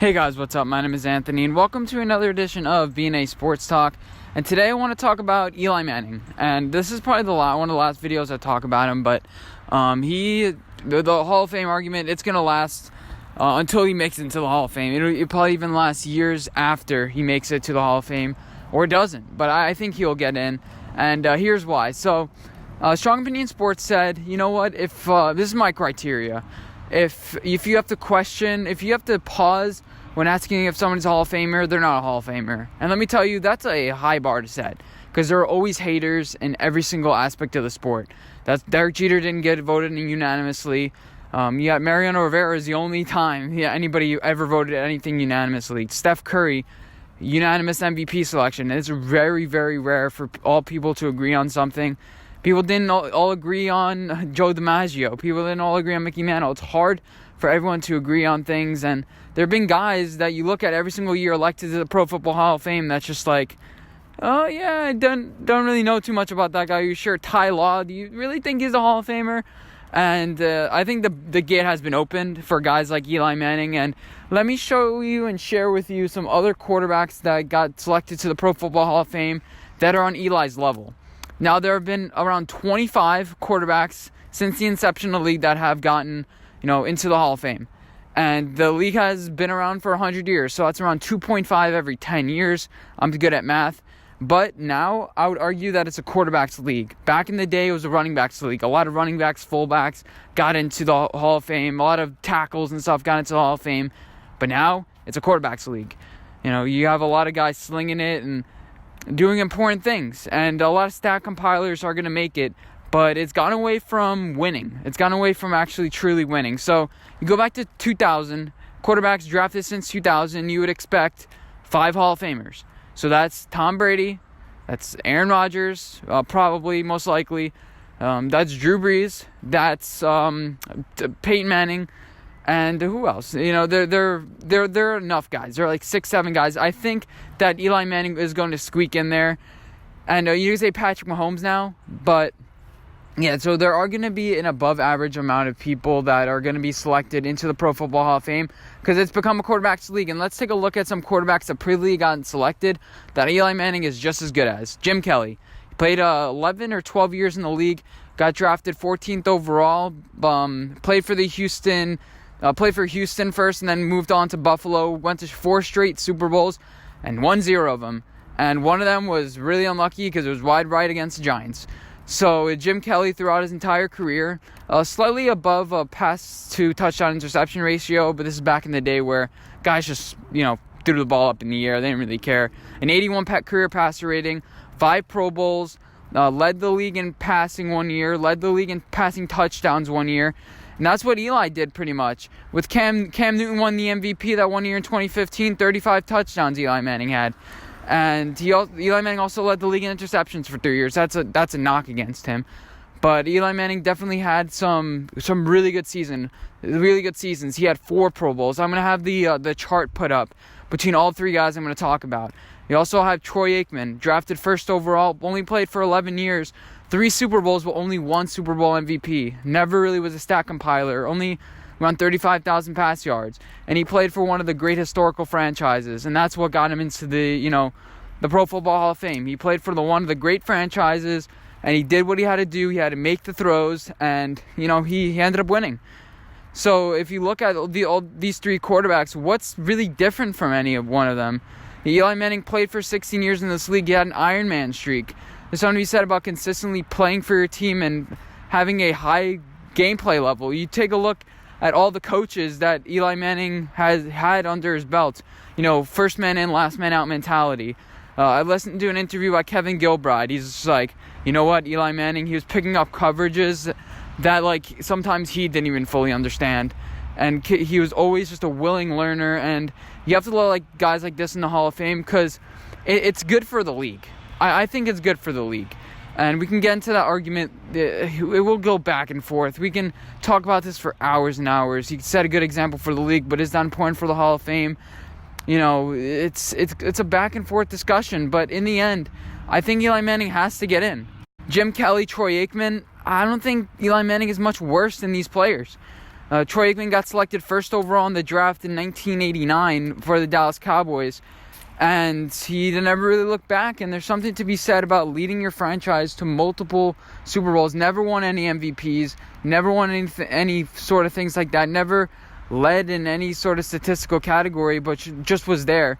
Hey guys, what's up? My name is Anthony and welcome to another edition of B&A Sports Talk. And today I want to talk about Eli Manning. And this is probably one of the last videos I talk about him, but the Hall of Fame argument, it's going to last until he makes it into the Hall of Fame. It'll probably even last years after he makes it to the Hall of Fame, or doesn't. But I think he'll get in, and here's why. So, Strong Opinion Sports said, you know what, if this is my criteria. If you have to question, if you have to pause when asking if someone's a Hall of Famer, they're not a Hall of Famer. And let me tell you, that's a high bar to set, because there are always haters in every single aspect of the sport. Derek Jeter didn't get voted in unanimously. Mariano Rivera is the only time anybody ever voted anything unanimously. Steph Curry, unanimous MVP selection. It's very, very rare for all people to agree on something. People didn't all agree on Joe DiMaggio. People didn't all agree on Mickey Mantle. It's hard for everyone to agree on things. And there have been guys that you look at every single year elected to the Pro Football Hall of Fame that's just like, oh, yeah, I don't really know too much about that guy. Are you sure? Ty Law, do you really think he's a Hall of Famer? And I think the gate has been opened for guys like Eli Manning. And let me show you and share with you some other quarterbacks that got selected to the Pro Football Hall of Fame that are on Eli's level. Now, there have been around 25 quarterbacks since the inception of the league that have gotten, into the Hall of Fame. And the league has been around for 100 years, so that's around 2.5 every 10 years. I'm good at math. But now, I would argue that it's a quarterbacks league. Back in the day, it was a running backs league. A lot of running backs, fullbacks got into the Hall of Fame. A lot of tackles and stuff got into the Hall of Fame. But now, it's a quarterbacks league. You have a lot of guys slinging it and doing important things, and a lot of stat compilers are going to make it, but it's gone away from winning. It's gone away from actually truly winning. So you go back to 2000, quarterbacks drafted since 2000, you would expect 5 Hall of Famers. So that's Tom Brady, that's Aaron Rodgers, probably most likely, that's Drew Brees, that's Peyton Manning, and who else? There are enough guys. There are like 6-7 guys. I think that Eli Manning is going to squeak in there. And you can say Patrick Mahomes now, but yeah, so there are going to be an above average amount of people that are going to be selected into the Pro Football Hall of Fame, because it's become a quarterbacks league. And let's take a look at some quarterbacks that previously gotten selected that Eli Manning is just as good as. Jim Kelly. He played 11 or 12 years in the league, got drafted 14th overall, played for Houston first, and then moved on to Buffalo, went to 4 straight Super Bowls, and won 0 of them. And one of them was really unlucky because it was wide right against the Giants. So Jim Kelly, throughout his entire career, slightly above a pass to touchdown interception ratio, but this is back in the day where guys just, threw the ball up in the air. They didn't really care. An 81 career passer rating, 5 Pro Bowls, led the league in passing one year, led the league in passing touchdowns one year. And that's what Eli did pretty much. With Cam Newton won the MVP that one year in 2015, 35 touchdowns Eli Manning had. And Eli Manning also led the league in interceptions for 3 years. That's a knock against him. But Eli Manning definitely had some really good seasons. He had 4 Pro Bowls. I'm going to have the chart put up between all 3 guys I'm going to talk about. You also have Troy Aikman, drafted first overall, only played for 11 years, 3 Super Bowls, but only 1 Super Bowl MVP. Never really was a stat compiler, only around 35,000 pass yards. And he played for one of the great historical franchises, and that's what got him into the Pro Football Hall of Fame. He played for one of the great franchises, and he did what he had to do. He had to make the throws, and, he ended up winning. So if you look at all these 3 quarterbacks, what's really different from any of one of them? Eli Manning played for 16 years in this league. He had an Iron Man streak. There's something to be said about consistently playing for your team and having a high gameplay level. You take a look at all the coaches that Eli Manning has had under his belt. First man in, last man out mentality. I listened to an interview by Kevin Gilbride. He's just like, you know what, Eli Manning, he was picking up coverages that sometimes he didn't even fully understand. And he was always just a willing learner. And you have to let guys like this in the Hall of Fame because it's good for the league. I think it's good for the league. And we can get into that argument. It will go back and forth. We can talk about this for hours and hours. He set a good example for the league, but is that important for the Hall of Fame? It's a back and forth discussion. But in the end, I think Eli Manning has to get in. Jim Kelly, Troy Aikman, I don't think Eli Manning is much worse than these players. Troy Aikman got selected first overall in the draft in 1989 for the Dallas Cowboys, and he never really looked back. And there's something to be said about leading your franchise to multiple Super Bowls. Never won any MVPs, never won any sort of things like that, never led in any sort of statistical category, but just was there.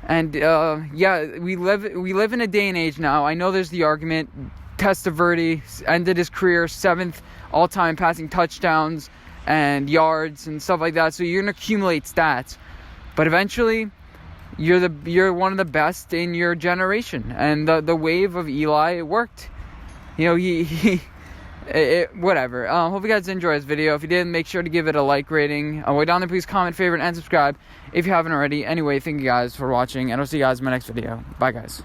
And we live in a day and age now. I know there's the argument. Testaverde ended his career 7th all-time passing touchdowns and yards and stuff like that. So you're gonna accumulate stats, but eventually you're one of the best in your generation. And the wave of Eli, it worked. Whatever. Hope you guys enjoyed this video. If you did, make sure to give it a like rating. Way down there, please comment, favorite, and subscribe if you haven't already. Anyway, thank you guys for watching, and I'll see you guys in my next video. Bye, guys.